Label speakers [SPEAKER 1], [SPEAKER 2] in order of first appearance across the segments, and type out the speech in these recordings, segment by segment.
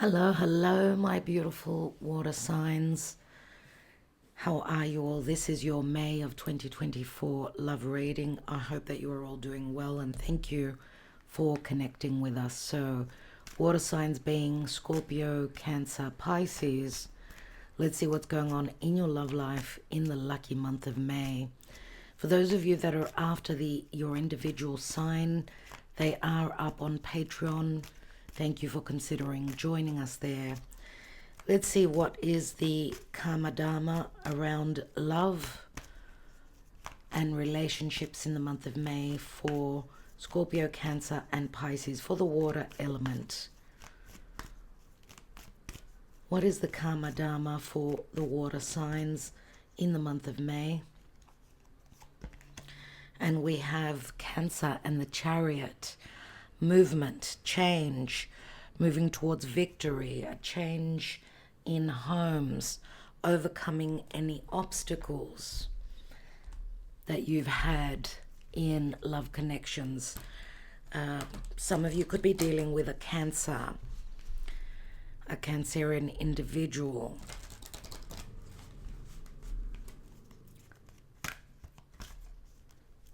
[SPEAKER 1] Hello, my beautiful water signs. How are you all? This is your May of 2024 love reading. I hope that you are all doing well and thank you for connecting with us. So, water signs being Scorpio, Cancer, Pisces. Let's see what's going on in your love life in the lucky month of May. For those of you that are after your individual sign, they are up on Patreon. Thank you for considering joining us there. Let's see what is the Karma Dharma around love and relationships in the month of May for Scorpio, Cancer, and Pisces for the water element. What is the Karma Dharma for the water signs in the month of May? And we have Cancer and the Chariot. Movement, change, moving towards victory, a change in homes, overcoming any obstacles that you've had in love connections. Some of you could be dealing with a Cancerian individual.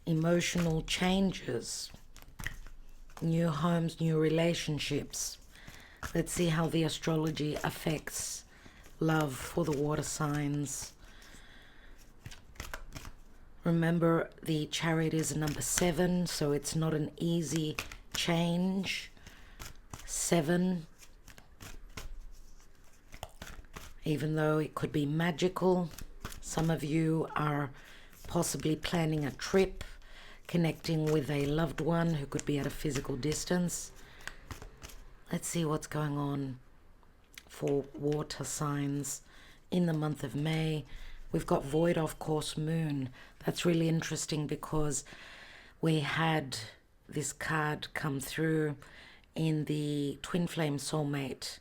[SPEAKER 1] Emotional changes. New homes, new relationships. Let's see how the astrology affects love for the water signs. Remember, the Chariot is number 7, so it's not an easy change. 7, even though it could be magical. Some of you are possibly planning a trip, connecting with a loved one who could be at a physical distance. Let's see what's going on for water signs in the month of May. We've got void of course moon. That's really interesting because we had this card come through in the twin flame soulmate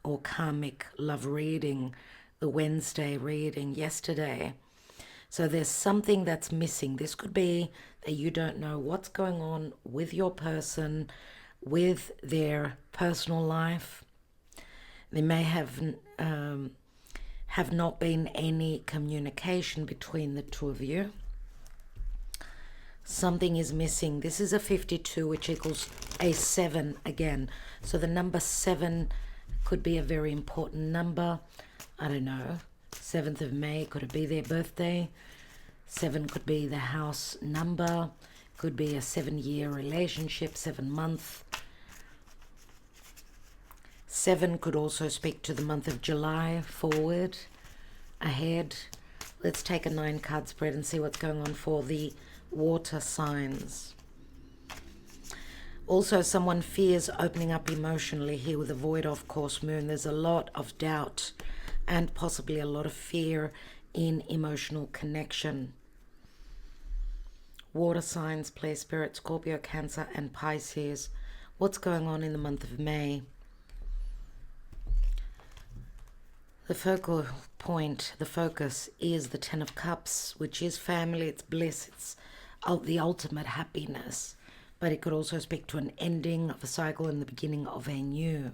[SPEAKER 1] or karmic love reading, the Wednesday reading yesterday. So there's something that's missing. This could be that you don't know what's going on with your person, with their personal life. There may have not been any communication between the two of you. Something is missing. This is a 52, which equals a 7 again. So the number 7 could be a very important number. I don't know. 7th of May, could it be their birthday? 7 could be the house number, could be a 7-year relationship, 7 month. 7 could also speak to the month of July, forward, ahead. Let's take a 9 card spread and see what's going on for the water signs. Also, someone fears opening up emotionally here with a void of course moon. There's a lot of doubt and possibly a lot of fear in emotional connection. Water signs, play spirit, Scorpio, Cancer, and Pisces. What's going on in the month of May? The focal point, the focus is the 10 of Cups, which is family, it's bliss, it's the ultimate happiness. But it could also speak to an ending of a cycle and the beginning of a new.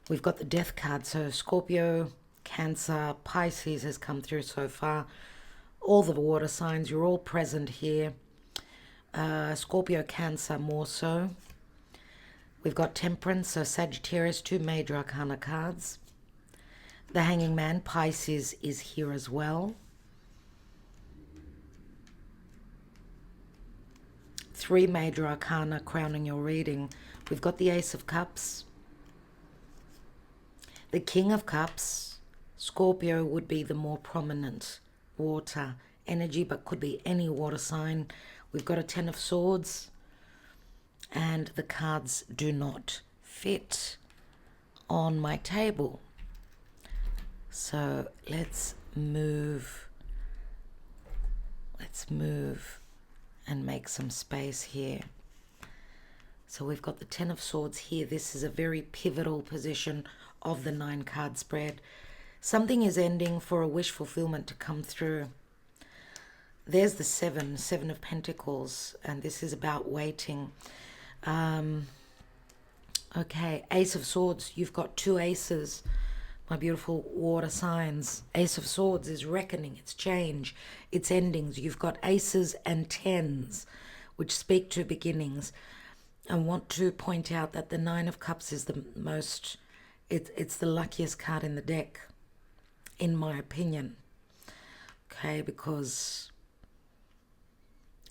[SPEAKER 1] We've got the Death card, so Scorpio, Cancer, Pisces has come through so far. All the water signs, you're all present here. Scorpio, Cancer more so. We've got Temperance, so Sagittarius, 2 major Arcana cards. The Hanging Man, Pisces, is here as well. 3 major Arcana crowning your reading. We've got the Ace of Cups. The King of Cups. Scorpio would be the more prominent water energy, but could be any water sign. We've got a 10 of Swords, and the cards do not fit on my table. So let's move and make some space here. So we've got the 10 of Swords here. This is a very pivotal position of the 9 card spread. Something is ending for a wish fulfillment to come through. There's the 7 of Pentacles, and this is about waiting. Okay, Ace of Swords, you've got two aces, my beautiful water signs. Ace of Swords is reckoning, it's change, it's endings. You've got aces and tens, which speak to beginnings. I want to point out that the Nine of Cups is the most, it's the luckiest card in the deck, in my opinion. Okay, because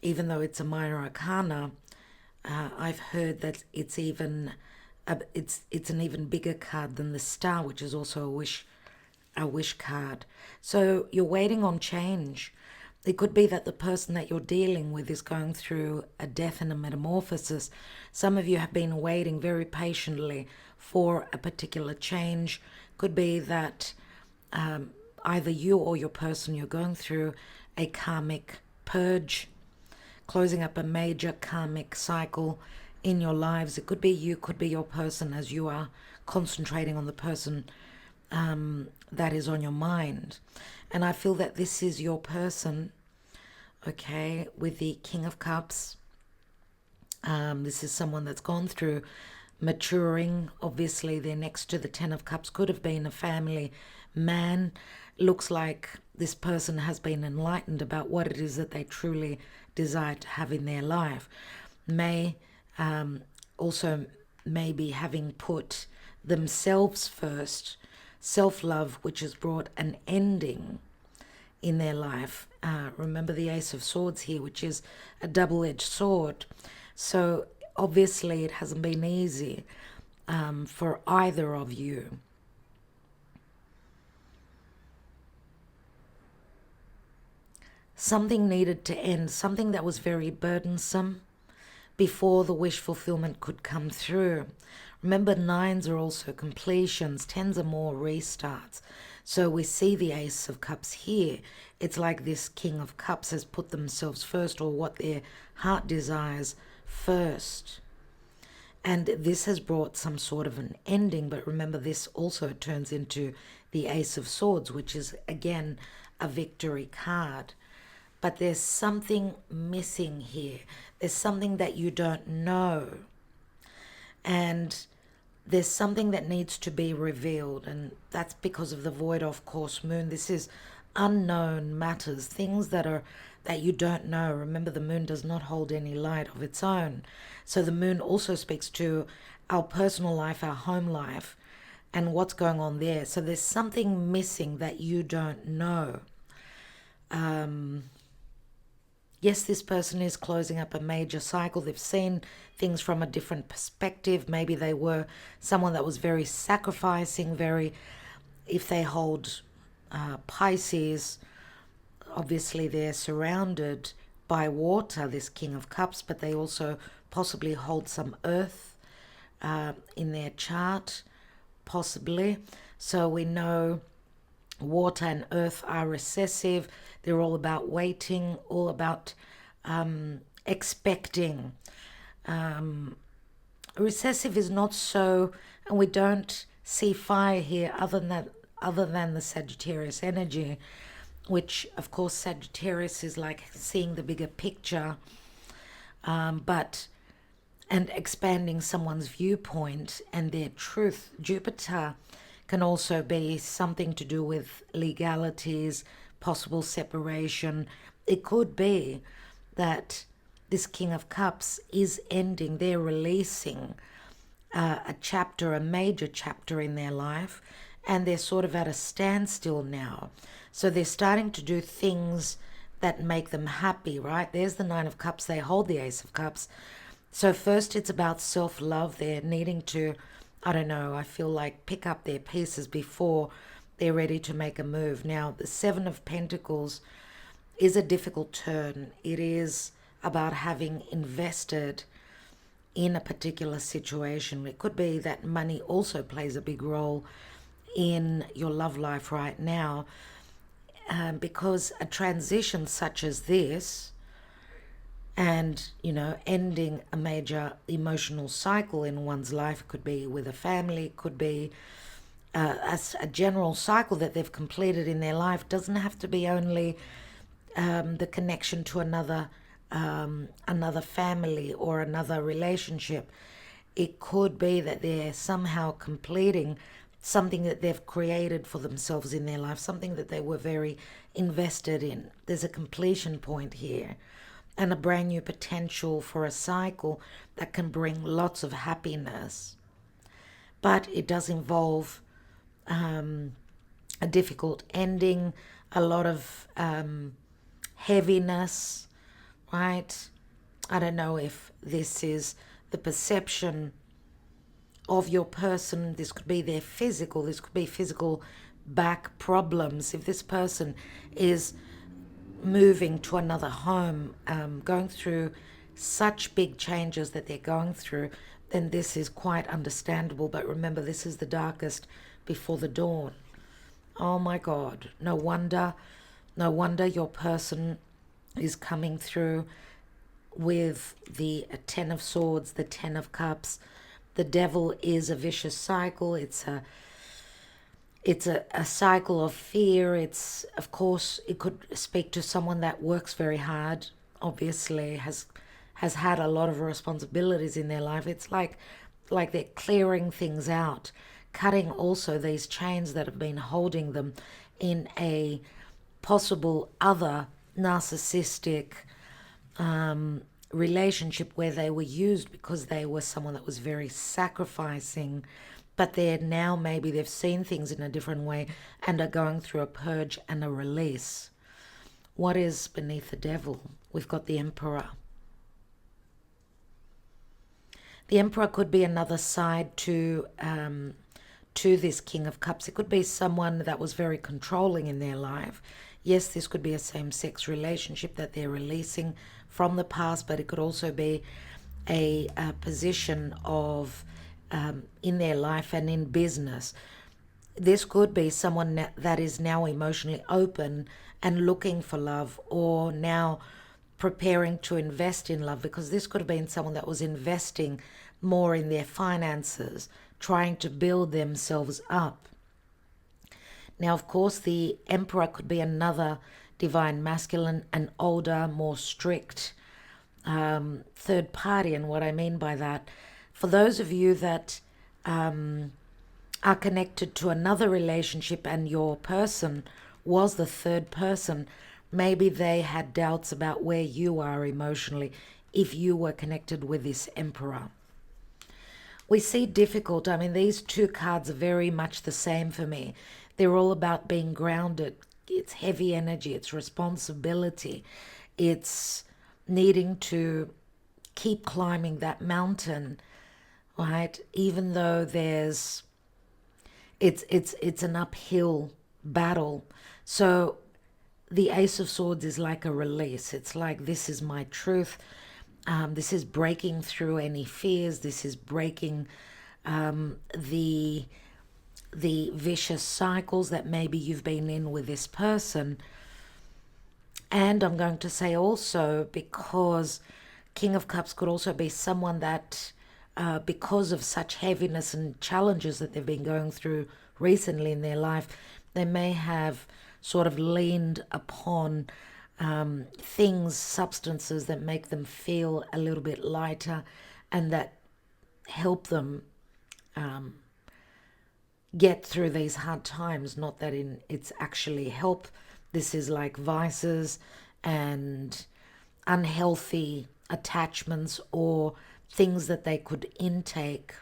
[SPEAKER 1] even though it's a minor arcana, I've heard that it's even it's an even bigger card than the Star, which is also a wish card. So you're waiting on change. It could be that the person that you're dealing with is going through a death and a metamorphosis. Some of you have been waiting very patiently for a particular change. Could be that either you or your person, you're going through a karmic purge, closing up a major karmic cycle in your lives. It could be you, could be your person, as you are concentrating on the person that is on your mind. And I feel that this is your person, okay, with the King of Cups. This is someone that's gone through maturing. Obviously, they're next to the Ten of Cups. Could have been a family man. Looks like this person has been enlightened about what it is that they truly desire to have in their life. May also maybe having put themselves first, self-love, which has brought an ending in their life. Remember the Ace of Swords here, which is a double-edged sword. So obviously it hasn't been easy for either of you. Something needed to end, something that was very burdensome before the wish fulfillment could come through. Remember, nines are also completions, tens are more restarts. So we see the Ace of Cups here. It's like this King of Cups has put themselves first, or what their heart desires first. And this has brought some sort of an ending. But remember, this also turns into the Ace of Swords, which is, again, a victory card. But there's something missing here. There's something that you don't know. And there's something that needs to be revealed. And that's because of the void of course moon. This is unknown matters, things that you don't know. Remember, the moon does not hold any light of its own. So the moon also speaks to our personal life, our home life, and what's going on there. So there's something missing that you don't know. Yes, this person is closing up a major cycle. They've seen things from a different perspective. Maybe they were someone that was very sacrificing, if they hold Pisces, obviously they're surrounded by water, this King of Cups, but they also possibly hold some earth in their chart, possibly. So we know water and earth are recessive. They're all about waiting, all about expecting. Recessive is not so, and we don't see fire here other than the Sagittarius energy, which of course Sagittarius is like seeing the bigger picture, and expanding someone's viewpoint and their truth. Jupiter can also be something to do with legalities, possible separation. It could be that this King of Cups is ending, they're releasing a chapter, a major chapter in their life, and they're sort of at a standstill now. So they're starting to do things that make them happy, right? There's the Nine of Cups, they hold the Ace of Cups. So first it's about self-love. They're needing to, I don't know, I feel like pick up their pieces before they're ready to make a move. Now, the Seven of Pentacles is a difficult turn. It is about having invested in a particular situation. It could be that money also plays a big role in your love life right now, because a transition such as this, and ending a major emotional cycle in one's life, could be with a family, could be a general cycle that they've completed in their life. Doesn't have to be only the connection to another family or another relationship. it could be that they're somehow completing something that they've created for themselves in their life, something that they were very invested in. There's a completion point here and a brand new potential for a cycle that can bring lots of happiness. But it does involve a difficult ending, a lot of heaviness, right? I don't know if this is the perception of your person. This could be their physical, this could be physical back problems. If this person is moving to another home, going through such big changes that they're going through, then this is quite understandable. But remember, this is the darkest before the dawn. Oh my God, no wonder your person is coming through with the Ten of Swords, the Ten of Cups. The Devil is a vicious cycle. It's a cycle of fear. It's, of course, it could speak to someone that works very hard, obviously has had a lot of responsibilities in their life. It's like they're clearing things out, cutting also these chains that have been holding them in a possible other narcissistic relationship where they were used because they were someone that was very sacrificing, but they're now, maybe they've seen things in a different way and are going through a purge and a release. What is beneath the Devil? We've got the Emperor. The Emperor could be another side to this King of Cups. It could be someone that was very controlling in their life. Yes, this could be a same-sex relationship that they're releasing from the past, but it could also be a position of in their life and in business. This could be someone that is now emotionally open and looking for love, or now preparing to invest in love, because this could have been someone that was investing more in their finances, trying to build themselves up. Now, of course, the Emperor could be another divine masculine, an older, more strict third party. And what I mean by that, for those of you that are connected to another relationship and your person was the third person, maybe they had doubts about where you are emotionally if you were connected with this Emperor. We see difficult. I mean, these two cards are very much the same for me. They're all about being grounded. It's heavy energy. It's responsibility. It's needing to keep climbing that mountain, right? Even though it's an uphill battle. So the Ace of Swords is like a release. It's like, this is my truth. This is breaking through any fears. This is breaking the vicious cycles that maybe you've been in with this person. And I'm going to say also, because King of Cups could also be someone that because of such heaviness and challenges that they've been going through recently in their life, they may have sort of leaned upon things, substances that make them feel a little bit lighter and that help them get through these hard times. Not that it's actually help. This is like vices and unhealthy attachments or things that they could intake.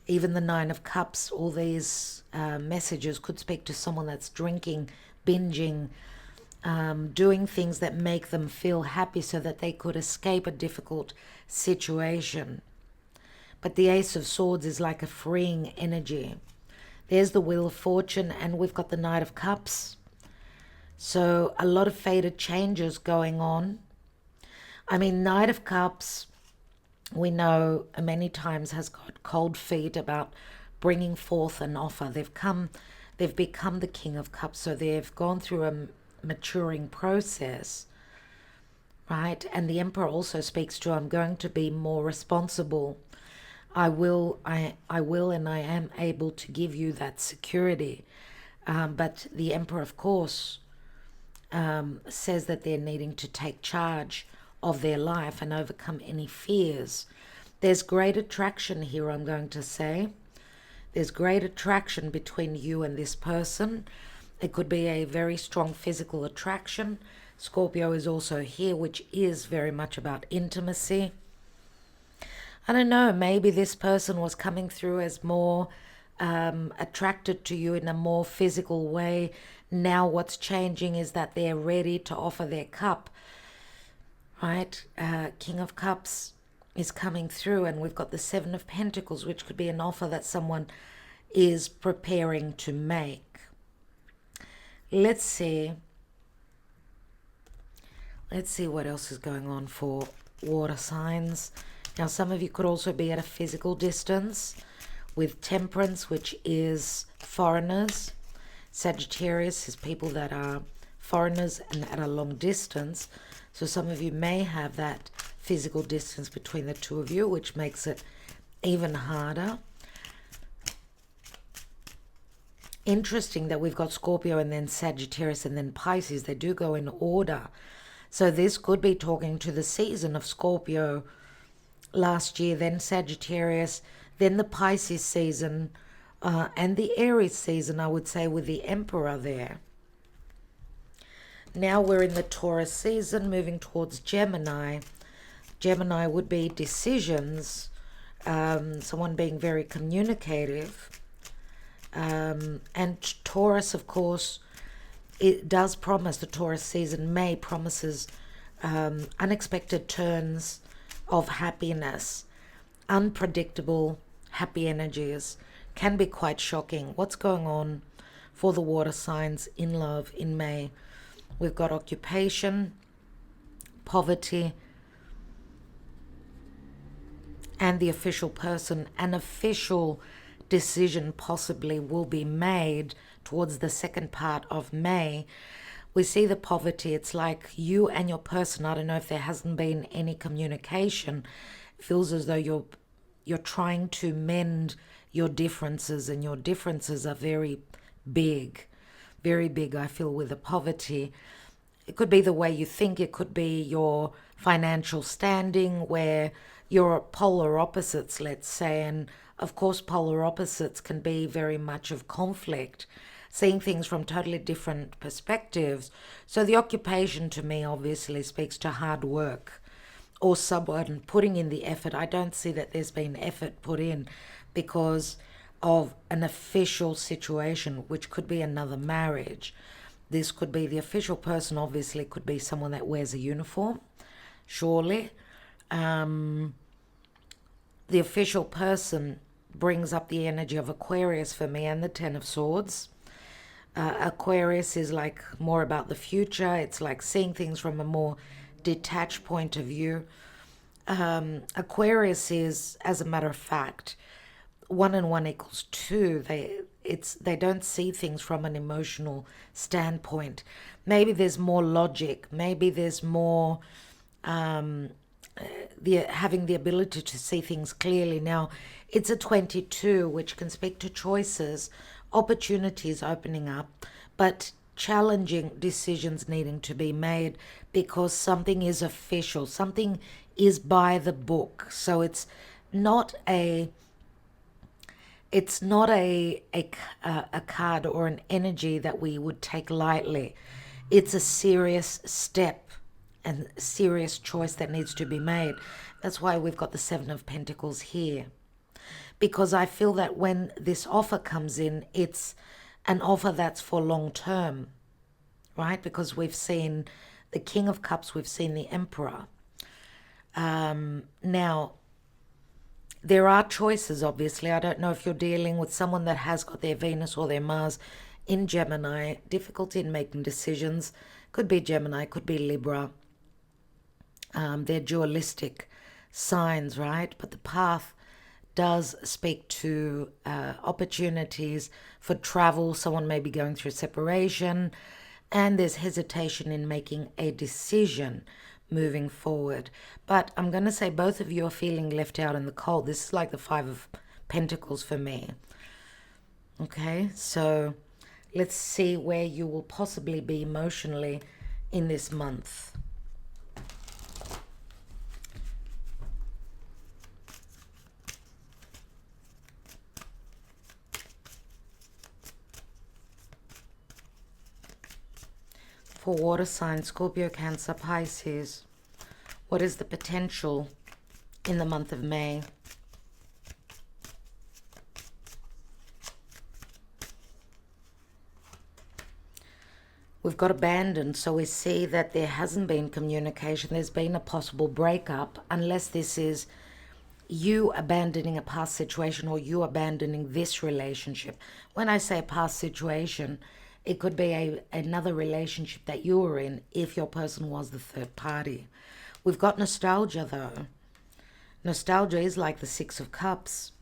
[SPEAKER 1] Even the Nine of Cups, all these messages could speak to someone that's drinking, binging, doing things that make them feel happy so that they could escape a difficult situation. But the Ace of Swords is like a freeing energy. There's the Wheel of Fortune, and we've got the Knight of Cups. So a lot of fated changes going on. I mean, Knight of Cups, we know many times has got cold feet about bringing forth an offer. They've become the King of Cups, so they've gone through a maturing process, right? And the Emperor also speaks to, I'm going to be more responsible. I will and I am able to give you that security. But the Emperor, of course, says that they're needing to take charge of their life and overcome any fears. There's great attraction here, I'm going to say. There's great attraction between you and this person. It could be a very strong physical attraction. Scorpio is also here, which is very much about intimacy. I don't know, maybe this person was coming through as more attracted to you in a more physical way. Now what's changing is that they're ready to offer their cup, right? King of Cups is coming through, and we've got the Seven of Pentacles, which could be an offer that someone is preparing to make. Let's see what else is going on for water signs. Now, some of you could also be at a physical distance with Temperance, which is foreigners. Sagittarius is people that are foreigners and at a long distance. So some of you may have that physical distance between the two of you, which makes it even harder. Interesting that we've got Scorpio and then Sagittarius and then Pisces. They do go in order. So this could be talking to the season of Scorpio last year, then Sagittarius, then the Pisces season, and the Aries season, I would say, with the Emperor there. Now we're in the Taurus season, moving towards Gemini. Gemini would be decisions, someone being very communicative. And Taurus, of course, it does promise, the Taurus season, May promises unexpected turns of happiness. Unpredictable happy energies can be quite shocking. What's going on for the water signs in love in May? We've got occupation, poverty, and the official person. An official decision possibly will be made towards the second part of May. We see the poverty. It's like you and your person, I don't know if there hasn't been any communication. It feels as though you're trying to mend your differences, and your differences are very big, I feel, with the poverty. It could be the way you think. It could be your financial standing, where you're polar opposites, let's say. And of course, polar opposites can be very much of conflict, seeing things from totally different perspectives. So the occupation to me obviously speaks to hard work or someone putting in the effort. I don't see that there's been effort put in because of an official situation, which could be another marriage. This could be the official person, obviously could be someone that wears a uniform, surely. The official person brings up the energy of Aquarius for me, and the Ten of Swords. Aquarius is like more about the future. It's like seeing things from a more detached point of view. Aquarius is, as a matter of fact, 1 and 1 equals 2. They don't see things from an emotional standpoint. Maybe there's more logic. Maybe there's more having the ability to see things clearly. Now, it's a 22, which can speak to choices, opportunities opening up, but challenging decisions needing to be made because something is official, something is by the book. So it's not a card or an energy that we would take lightly. It's a serious step and serious choice that needs to be made. That's why we've got the Seven of Pentacles here. Because I feel that when this offer comes in, it's an offer that's for long term, right? Because we've seen the King of Cups, we've seen the Emperor. Now, there are choices, obviously. I don't know if you're dealing with someone that has got their Venus or their Mars in Gemini, difficulty in making decisions. Could be Gemini, could be Libra. They're dualistic signs, right? But the path does speak to opportunities for travel. Someone may be going through separation, and there's hesitation in making a decision moving forward. But I'm going to say both of you are feeling left out in the cold. This is like the Five of Pentacles for me. Okay, so let's see where you will possibly be emotionally in this month. For water signs, Scorpio, Cancer, Pisces, what is the potential in the month of May? We've got abandoned, so we see that there hasn't been communication. There's been a possible breakup, unless this is you abandoning a past situation or you abandoning this relationship. When I say past situation, it could be another relationship that you were in if your person was the third party. We've got nostalgia though. Nostalgia is like the Six of Cups.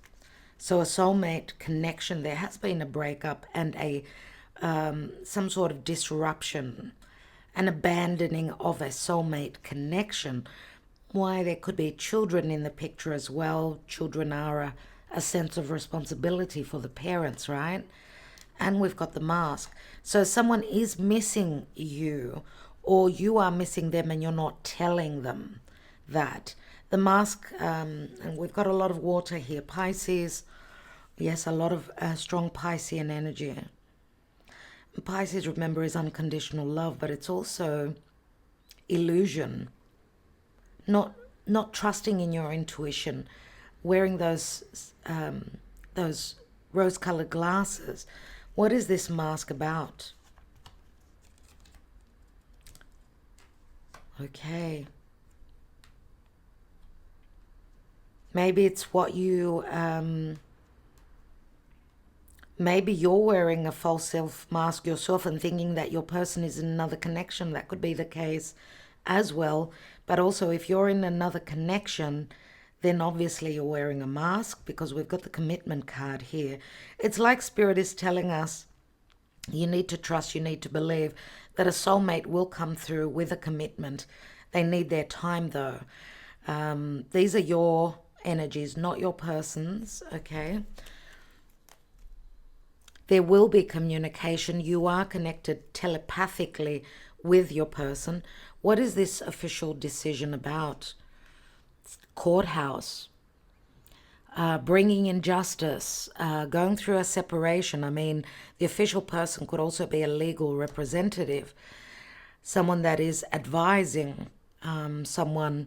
[SPEAKER 1] So a soulmate connection, there has been a breakup and some sort of disruption, an abandoning of a soulmate connection. Why, there could be children in the picture as well. Children are a sense of responsibility for the parents, right? And we've got the mask. So someone is missing you, or you are missing them and you're not telling them that. The mask, and we've got a lot of water here. Pisces, yes, a lot of strong Piscean energy. Pisces, remember, is unconditional love, but it's also illusion. Not trusting in your intuition, wearing those rose-colored glasses. What is this mask about? Okay. Maybe it's what you... maybe you're wearing a false self mask yourself and thinking that your person is in another connection. That could be the case as well. But also, if you're in another connection, then obviously you're wearing a mask, because we've got the commitment card here. It's like Spirit is telling us, you need to trust, you need to believe that a soulmate will come through with a commitment. They need their time though. These are your energies, not your person's, okay? There will be communication. You are connected telepathically with your person. What is this official decision about? Courthouse. Bringing in justice. Going through a separation. I mean, the official person could also be a legal representative. Someone that is advising someone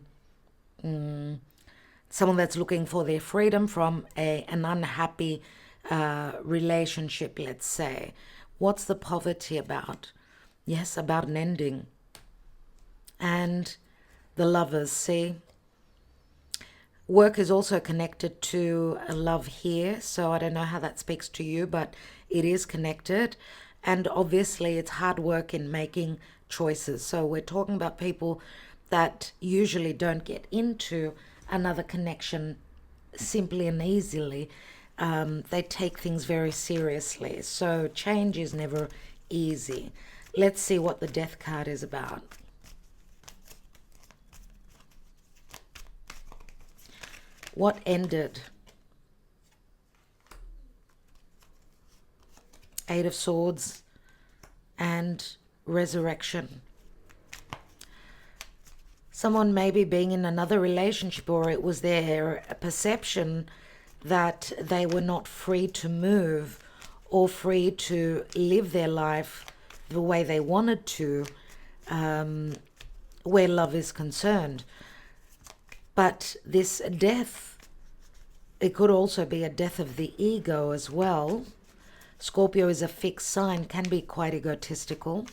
[SPEAKER 1] that's looking for their freedom from an unhappy relationship, let's say. What's the poverty about? Yes, about an ending. And the Lovers, see? Work is also connected to love here, so I don't know how that speaks to you, but it is connected. And obviously it's hard work in making choices. So we're talking about people that usually don't get into another connection simply and easily. They take things very seriously. So change is never easy. Let's see what the Death card is about. What ended? Eight of Swords and Resurrection. Someone maybe being in another relationship, or it was their perception that they were not free to move or free to live their life the way they wanted to, where love is concerned. But this death, it could also be a death of the ego as well. Scorpio is a fixed sign, can be quite egotistical.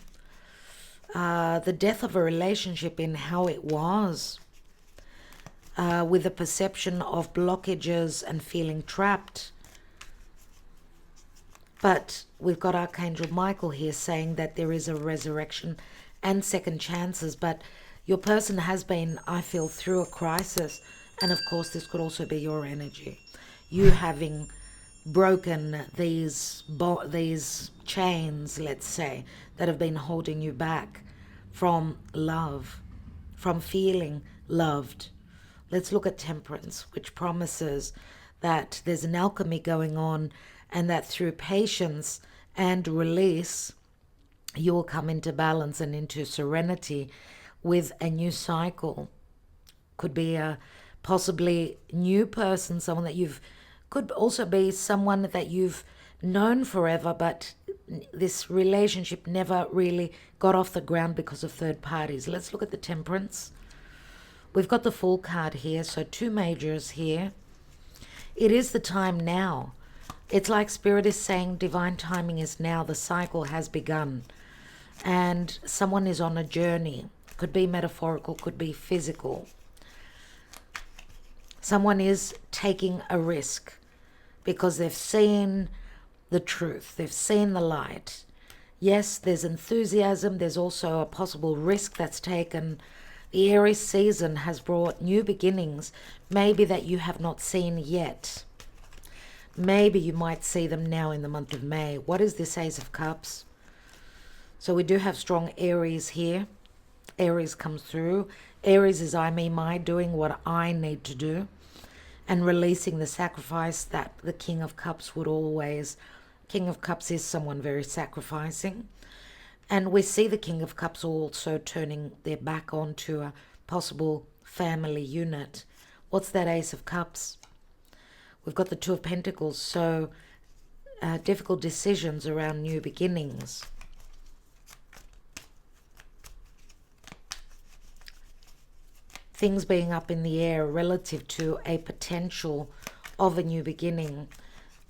[SPEAKER 1] The death of a relationship in how it was, with a perception of blockages and feeling trapped. But we've got Archangel Michael here saying that there is a resurrection and second chances. But your person has been, I feel, through a crisis. And of course, this could also be your energy. You having broken these chains, let's say, that have been holding you back from love, from feeling loved. Let's look at Temperance, which promises that there's an alchemy going on, and that through patience and release, you will come into balance and into serenity with a new cycle. Could be a possibly new person, someone that could also be someone that you've known forever, but this relationship never really got off the ground because of third parties. Let's look at the Temperance. We've got the Fool card here, so two majors here. It is the time now. It's like Spirit is saying divine timing is now. The cycle has begun. And someone is on a journey. Could be metaphorical, could be physical. Someone is taking a risk because they've seen the truth. They've seen the light. Yes, there's enthusiasm. There's also a possible risk that's taken. The Aries season has brought new beginnings, maybe that you have not seen yet. Maybe you might see them now in the month of May. What is this Ace of Cups? So we do have strong Aries here. Aries comes through. Aries is I, me, my, doing what I need to do and releasing the sacrifice that the King of Cups would always. King of Cups is someone very sacrificing. And we see the King of Cups also turning their back onto a possible family unit. What's that Ace of Cups? We've got the Two of Pentacles, so difficult decisions around new beginnings. Things being up in the air relative to a potential of a new beginning.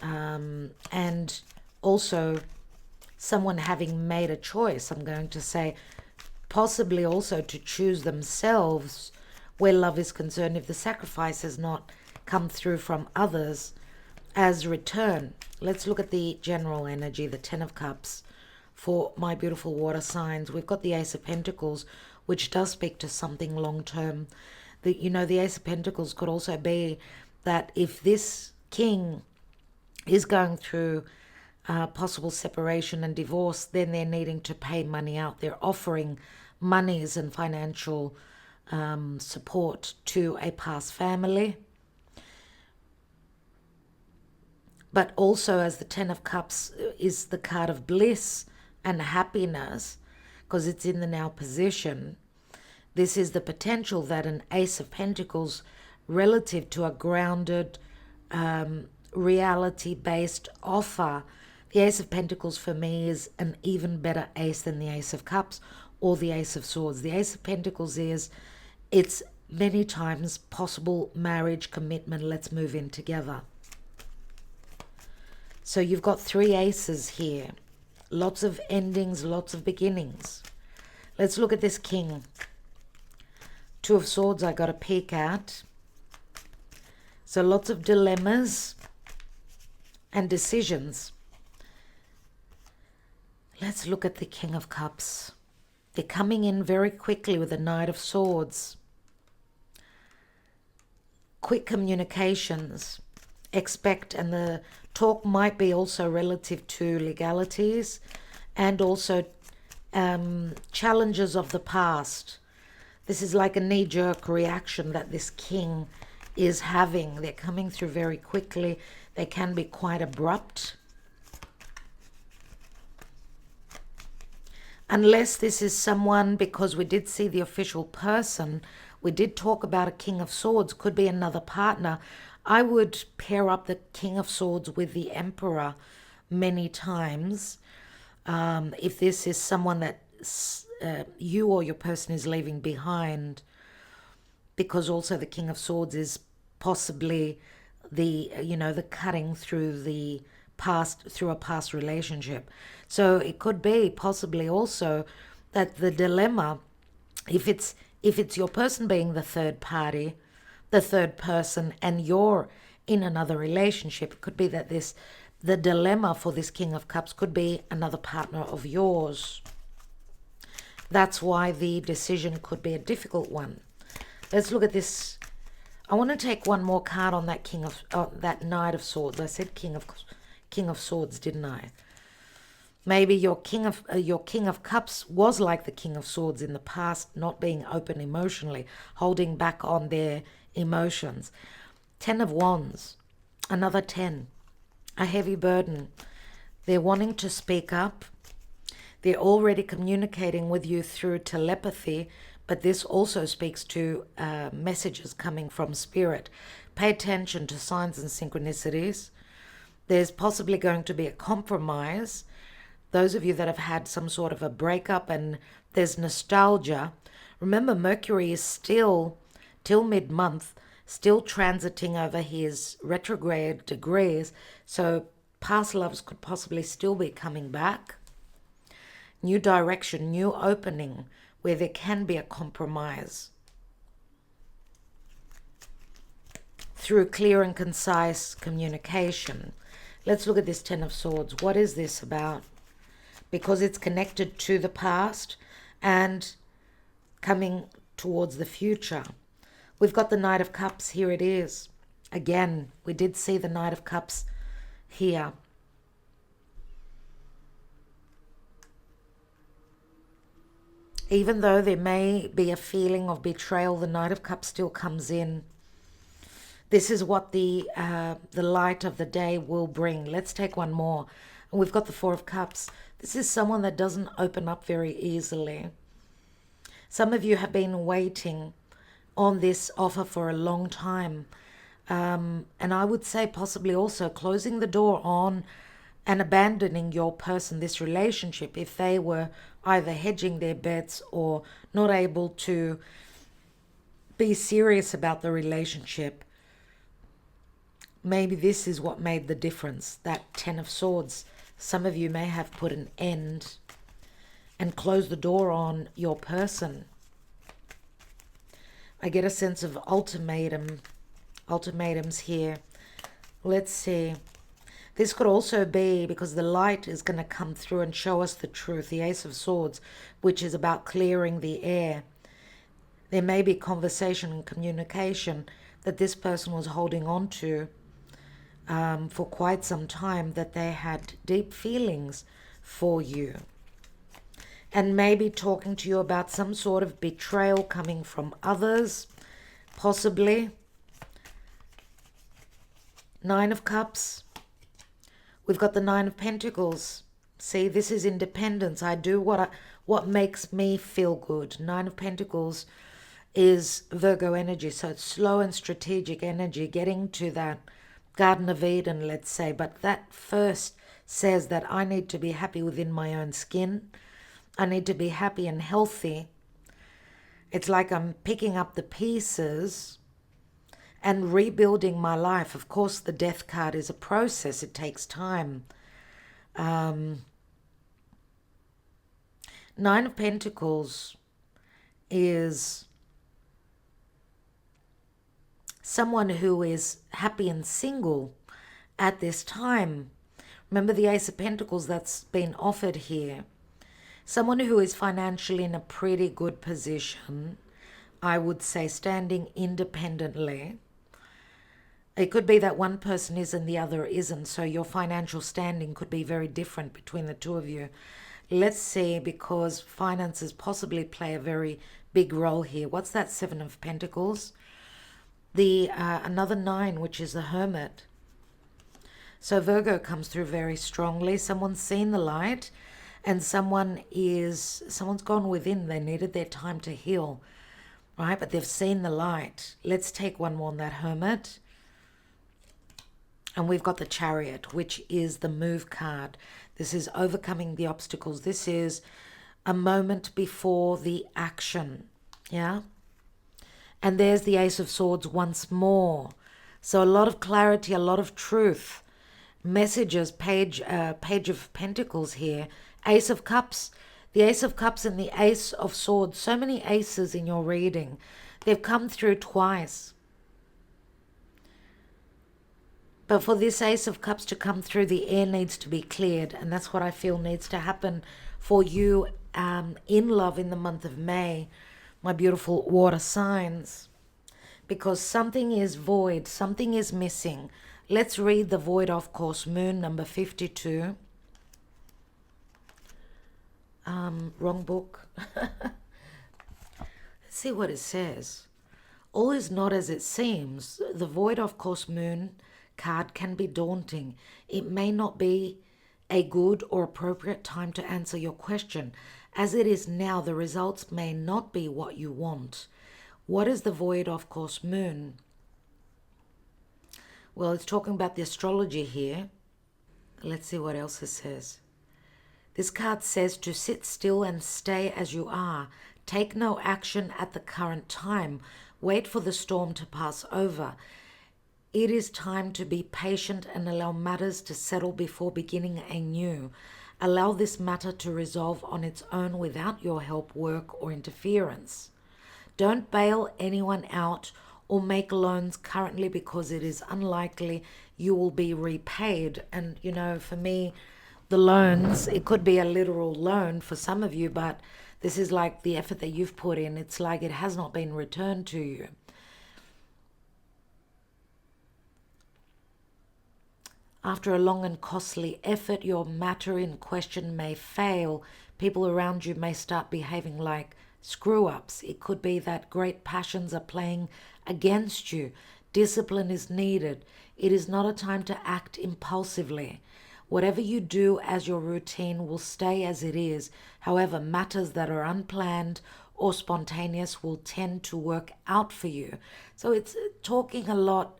[SPEAKER 1] And also someone having made a choice, I'm going to say, possibly also to choose themselves where love is concerned, if the sacrifice has not come through from others as return. Let's look at the general energy, the Ten of Cups, for my beautiful water signs. We've got the Ace of Pentacles, which does speak to something long-term. The Ace of Pentacles could also be that if this king is going through possible separation and divorce, then they're needing to pay money out. They're offering monies and financial support to a past family. But also, as the Ten of Cups is the card of bliss and happiness, because it's in the now position, this is the potential that an Ace of Pentacles, relative to a grounded, reality-based offer, the Ace of Pentacles for me is an even better ace than the Ace of Cups or the Ace of Swords. The Ace of Pentacles it's many times possible marriage, commitment, let's move in together. So you've got three aces here. Lots of endings, lots of beginnings. Let's look at this king. Two of Swords I got a peek at. So lots of dilemmas and decisions. Let's look at the King of Cups. They're coming in very quickly with the Knight of Swords. Quick communications. Expect, and the talk might be also relative to legalities and also challenges of the past. This is like a knee-jerk reaction that this king is having. They're coming through very quickly. They can be quite abrupt. Unless this is someone, because we did see the official person, we did talk about a King of Swords, could be another partner. I would pair up the King of Swords with the Emperor many times. If this is someone that you or your person is leaving behind, because also the King of Swords is possibly the cutting through the past, through a past relationship. So it could be possibly also that the dilemma, if it's your person being the third party, the third person, and you're in another relationship, it could be that the dilemma for this King of Cups could be another partner of yours. That's why the decision could be a difficult one. Let's look at this. I want to take one more card on that that Knight of Swords. I said King of Swords, didn't I? Maybe your King of Cups was like the King of Swords in the past, not being open emotionally, holding back on their emotions. 10 of Wands, another 10, a heavy burden. They're wanting to speak up. They're already communicating with you through telepathy, but this also speaks to messages coming from spirit. Pay attention to signs and synchronicities. There's possibly going to be a compromise. Those of you that have had some sort of a breakup and there's nostalgia. Remember, Mercury is still, till mid-month, still transiting over his retrograde degrees. So past loves could possibly still be coming back. New direction, new opening, where there can be a compromise. Through clear and concise communication. Let's look at this Ten of Swords. What is this about? Because it's connected to the past and coming towards the future. We've got the Knight of Cups. Here it is. Again, we did see the Knight of Cups here. Even though there may be a feeling of betrayal, the Knight of Cups still comes in. This is what the light of the day will bring. Let's take one more. And we've got the Four of Cups. This is someone that doesn't open up very easily. Some of you have been waiting on this offer for a long time. And I would say possibly also closing the door on and abandoning your person, this relationship, if they were either hedging their bets or not able to be serious about the relationship. Maybe this is what made the difference, that Ten of Swords. Some of you may have put an end and closed the door on your person. I get a sense of ultimatums here. Let's see. This could also be because the light is going to come through and show us the truth. The Ace of Swords, which is about clearing the air. There may be conversation and communication that this person was holding on to for quite some time, that they had deep feelings for you. And maybe talking to you about some sort of betrayal coming from others, possibly. Nine of Cups. We've got the Nine of Pentacles. See, this is independence. I do what makes me feel good. Nine of Pentacles is Virgo energy. So it's slow and strategic energy, getting to that Garden of Eden, let's say. But that first says that I need to be happy within my own skin. I need to be happy and healthy. It's like I'm picking up the pieces and rebuilding my life. Of course, the Death card is a process. It takes time. Nine of Pentacles is someone who is happy and single at this time. Remember the Ace of Pentacles that's been offered here. Someone who is financially in a pretty good position, I would say, standing independently. It could be that one person is and the other isn't, so your financial standing could be very different between the two of you. Let's see, because finances possibly play a very big role here. What's that Seven of Pentacles? The another nine, which is the Hermit. So Virgo comes through very strongly. Someone's seen the light, and someone's gone within. They needed their time to heal, right? But they've seen the light. Let's take one more on that Hermit. And we've got the Chariot, which is the move card. This is overcoming the obstacles. This is a moment before the action. Yeah. And there's the Ace of Swords once more. So a lot of clarity, a lot of truth. Messages, page of Pentacles here. Ace of Cups. The Ace of Cups and the Ace of Swords. So many aces in your reading. They've come through twice. But for this Ace of Cups to come through, the air needs to be cleared. And that's what I feel needs to happen for you in love in the month of May, my beautiful water signs. Because something is void, something is missing. Let's read the Void of Course Moon, number 52. Wrong book. Let's see what it says. All is not as it seems. The Void of Course Moon card can be daunting. It may not be a good or appropriate time to answer your question. As it is now, the results may not be what you want. What is the Void of Course Moon? Well, it's talking about the astrology here. Let's see what else it says. This card says to sit still and stay as you are. Take no action at the current time. Wait for the storm to pass over. It is time to be patient and allow matters to settle before beginning anew. Allow this matter to resolve on its own without your help, work, or interference. Don't bail anyone out or make loans currently because it is unlikely you will be repaid. And, you know, for me, the loans, it could be a literal loan for some of you, but this is like the effort that you've put in. It's like it has not been returned to you. After a long and costly effort, your matter in question may fail. People around you may start behaving like screw-ups. It could be that great passions are playing against you. Discipline is needed. It is not a time to act impulsively. Whatever you do as your routine will stay as it is. However, matters that are unplanned or spontaneous will tend to work out for you. So it's talking a lot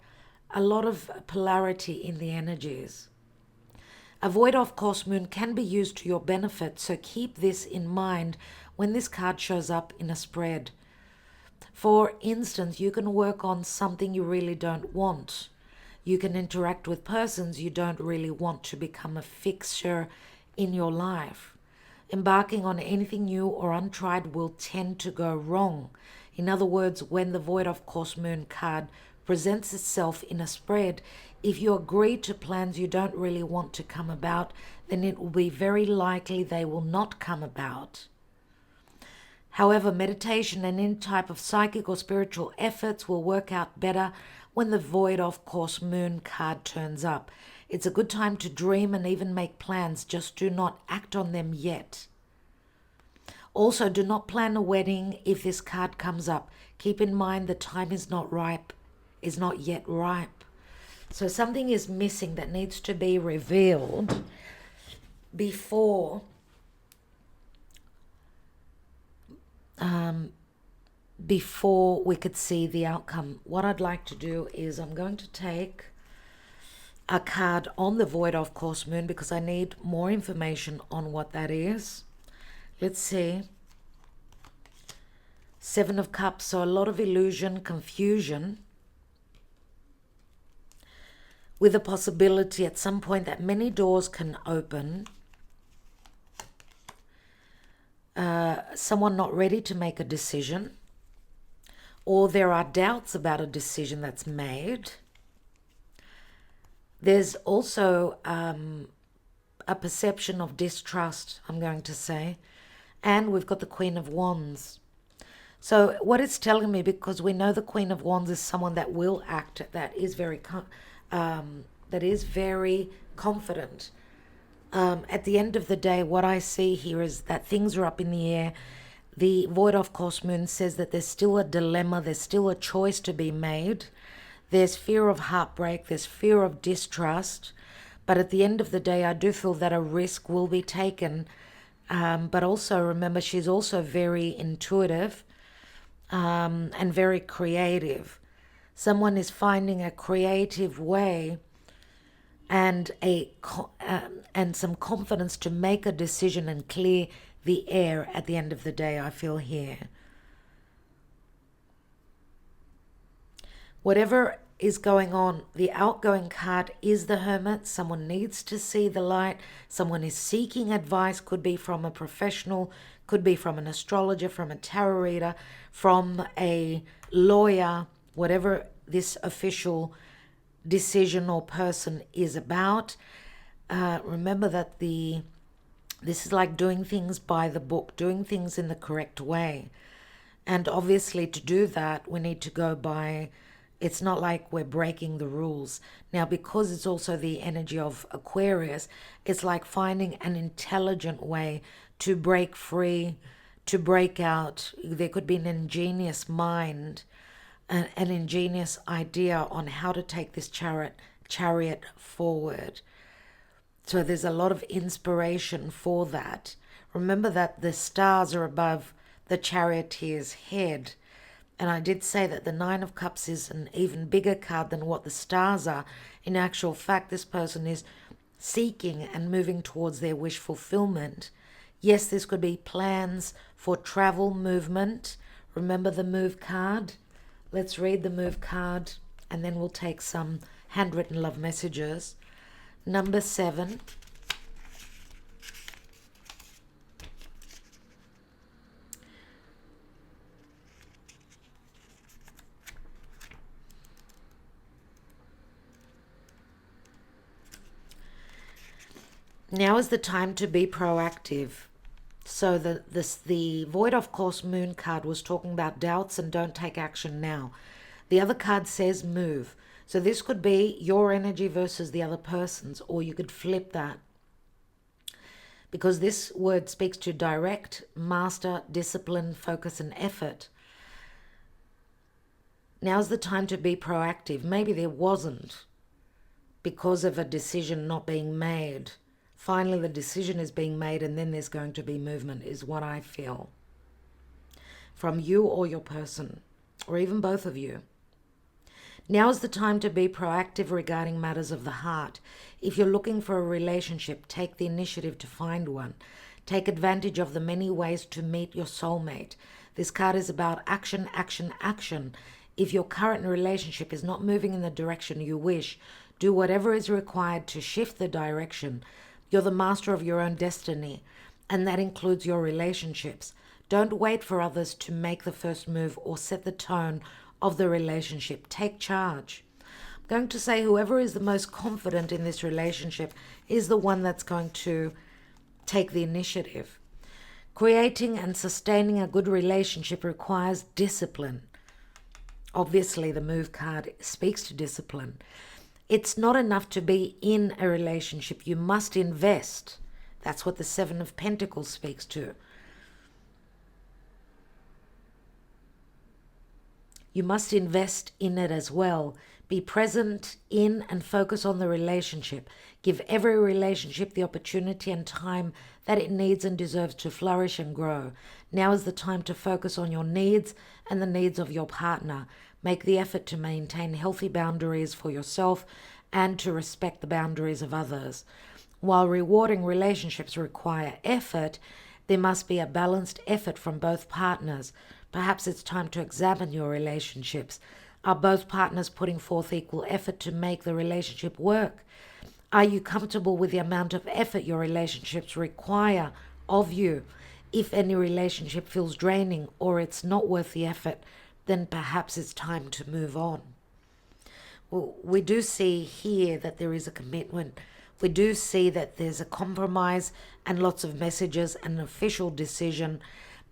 [SPEAKER 1] of polarity in the energies. A void of course moon can be used to your benefit, so keep this in mind when this card shows up in a spread. For instance, you can work on something you really don't want. You can interact with persons you don't really want to become a fixture in your life. Embarking on anything new or untried will tend to go wrong. In other words, when the void of course moon card presents itself in a spread, if you agree to plans you don't really want to come about, then it will be very likely they will not come about. However, meditation and any type of psychic or spiritual efforts will work out better when the void of course moon card turns up. It's a good time to dream and even make plans, just do not act on them yet. Also, do not plan a wedding if this card comes up. Keep in mind the time is not yet ripe. So something is missing that needs to be revealed before we could see the outcome. What I'd like to do is I'm going to take a card on the void of course moon because I need more information on what that is. Let's see. Seven of Cups, so a lot of illusion, confusion, with a possibility at some point that many doors can open. Someone not ready to make a decision, or there are doubts about a decision that's made. There's also a perception of distrust, I'm going to say. And we've got the Queen of Wands. So what it's telling me, because we know the Queen of Wands is someone that will act, that is very confident. At the end of the day, what I see here is that things are up in the air. The void of course moon says that there's still a dilemma, there's still a choice to be made. There's fear of heartbreak, there's fear of distrust. But at the end of the day, I do feel that a risk will be taken. But also remember, she's also very intuitive and very creative. Someone is finding a creative way and some confidence to make a decision and clear the air at the end of the day, I feel here. Whatever is going on, the outgoing card is the Hermit. Someone needs to see the light. Someone is seeking advice, could be from a professional, could be from an astrologer, from a tarot reader, from a lawyer, whatever this official decision or person is about. Remember that this is like doing things by the book, doing things in the correct way. And obviously to do that, we need to go by, it's not like we're breaking the rules. Now, because it's also the energy of Aquarius, it's like finding an intelligent way to break free, to break out. There could be an ingenious mind, an ingenious idea on how to take this chariot forward. So there's a lot of inspiration for that. Remember that the stars are above the charioteer's head. And I did say that the Nine of Cups is an even bigger card than what the stars are. In actual fact, this person is seeking and moving towards their wish fulfillment. Yes, this could be plans for travel, movement. Remember the move card? Let's read the move card and then we'll take some handwritten love messages. Number 7. Now is the time to be proactive. So the Void of Course Moon card was talking about doubts and don't take action now. The other card says move. So this could be your energy versus the other person's, or you could flip that. Because this word speaks to direct, master, discipline, focus, and effort. Now's the time to be proactive. Maybe there wasn't because of a decision not being made. Finally, the decision is being made and then there's going to be movement, is what I feel. From you or your person, or even both of you. Now is the time to be proactive regarding matters of the heart. If you're looking for a relationship, take the initiative to find one. Take advantage of the many ways to meet your soulmate. This card is about action, action, action. If your current relationship is not moving in the direction you wish, do whatever is required to shift the direction. You're the master of your own destiny, and that includes your relationships. Don't wait for others to make the first move or set the tone of the relationship. Take charge. I'm going to say whoever is the most confident in this relationship is the one that's going to take the initiative. Creating and sustaining a good relationship requires discipline. Obviously, the move card speaks to discipline. It's not enough to be in a relationship. You must invest. That's what the 7 of Pentacles speaks to. You must invest in it as well. Be present in and focus on the relationship. Give every relationship the opportunity and time that it needs and deserves to flourish and grow. Now is the time to focus on your needs and the needs of your partner. Make the effort to maintain healthy boundaries for yourself and to respect the boundaries of others. While rewarding relationships require effort, there must be a balanced effort from both partners. Perhaps it's time to examine your relationships. Are both partners putting forth equal effort to make the relationship work? Are you comfortable with the amount of effort your relationships require of you? If any relationship feels draining or it's not worth the effort, then perhaps it's time to move on. Well, we do see here that there is a commitment. We do see that there's a compromise and lots of messages and an official decision.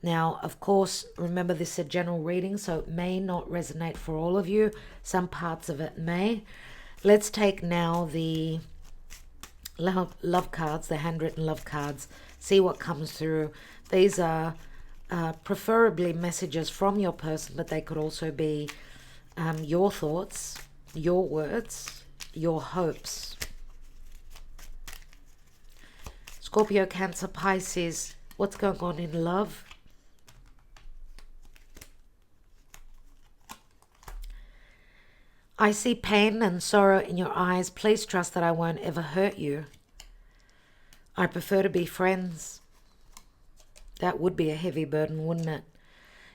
[SPEAKER 1] Now, of course, remember this is a general reading, so it may not resonate for all of you. Some parts of it may. Let's take now the love cards, the handwritten love cards, see what comes through. These are preferably messages from your person, but they could also be your thoughts, your words, your hopes. Scorpio, Cancer, Pisces, what's going on in love? I see pain and sorrow in your eyes. Please trust that I won't ever hurt you. I prefer to be friends. That would be a heavy burden, wouldn't it?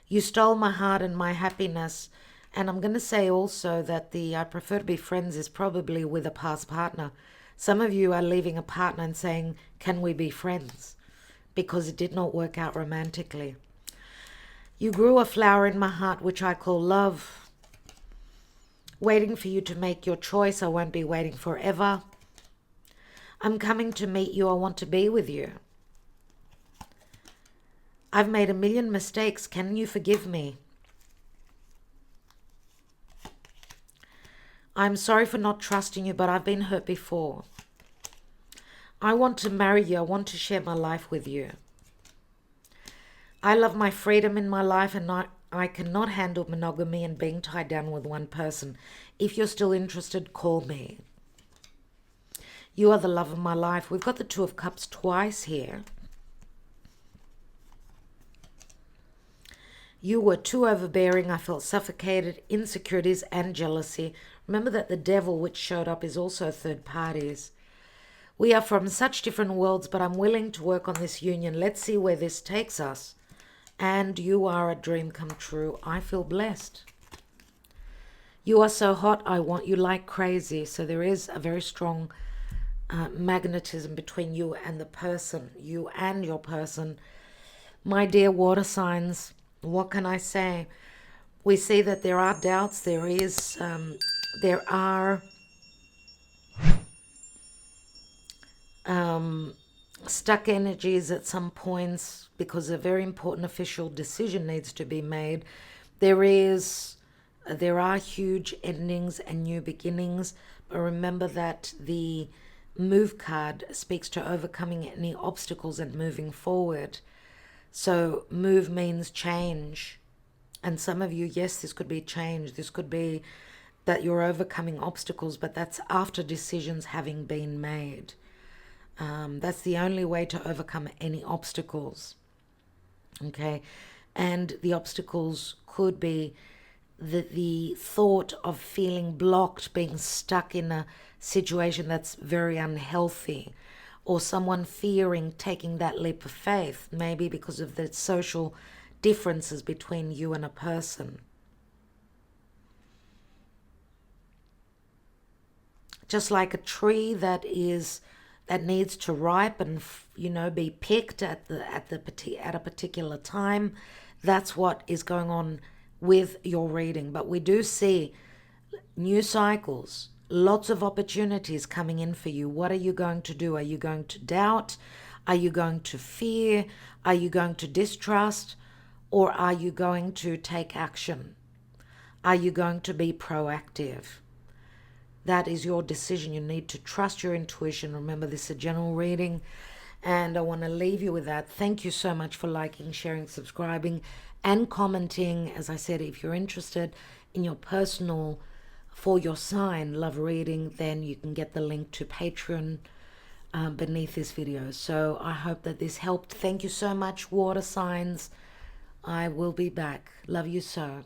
[SPEAKER 1] You stole my heart and my happiness. And I'm going to say also that the I prefer to be friends is probably with a past partner. Some of you are leaving a partner and saying, can we be friends? Because it did not work out romantically. You grew a flower in my heart, which I call love. Waiting for you to make your choice. I won't be waiting forever. I'm coming to meet you. I want to be with you. I've made a million mistakes. Can you forgive me? I'm sorry for not trusting you, but I've been hurt before. I want to marry you. I want to share my life with you. I love my freedom in my life, and I cannot handle monogamy and being tied down with one person. If you're still interested, call me. You are the love of my life. We've got the 2 of Cups twice here. You were too overbearing. I felt suffocated, insecurities and jealousy. Remember that the devil which showed up is also third parties. We are from such different worlds, but I'm willing to work on this union. Let's see where this takes us. And you are a dream come true. I feel blessed. You are so hot, I want you like crazy. So there is a very strong magnetism between you and the person, you and your person. My dear water signs, what can I say? We see that there are doubts, there are stuck energies at some points because a very important official decision needs to be made. There are huge endings and new beginnings, but remember that the move card speaks to overcoming any obstacles and moving forward. So move means change. And some of you, yes, this could be change. This could be that you're overcoming obstacles, but that's after decisions having been made. That's the only way to overcome any obstacles. Okay. And the obstacles could be the thought of feeling blocked, being stuck in a situation that's very unhealthy, or someone fearing taking that leap of faith, maybe because of the social differences between you and a person. Just like a tree that needs to ripen, be picked at a particular time. That's what is going on with your reading. But we do see new cycles, lots of opportunities coming in for you. What are you going to do? Are you going to doubt? Are you going to fear? Are you going to distrust? Or are you going to take action? Are you going to be proactive? That is your decision. You need to trust your intuition. Remember, this is a general reading, and I want to leave you with that. Thank you so much for liking, sharing, subscribing, and commenting. As I said, if you're interested in your personal, for your sign, love reading, then you can get the link to Patreon beneath this video. So I hope that this helped. Thank you so much, water signs. I will be back. Love you so.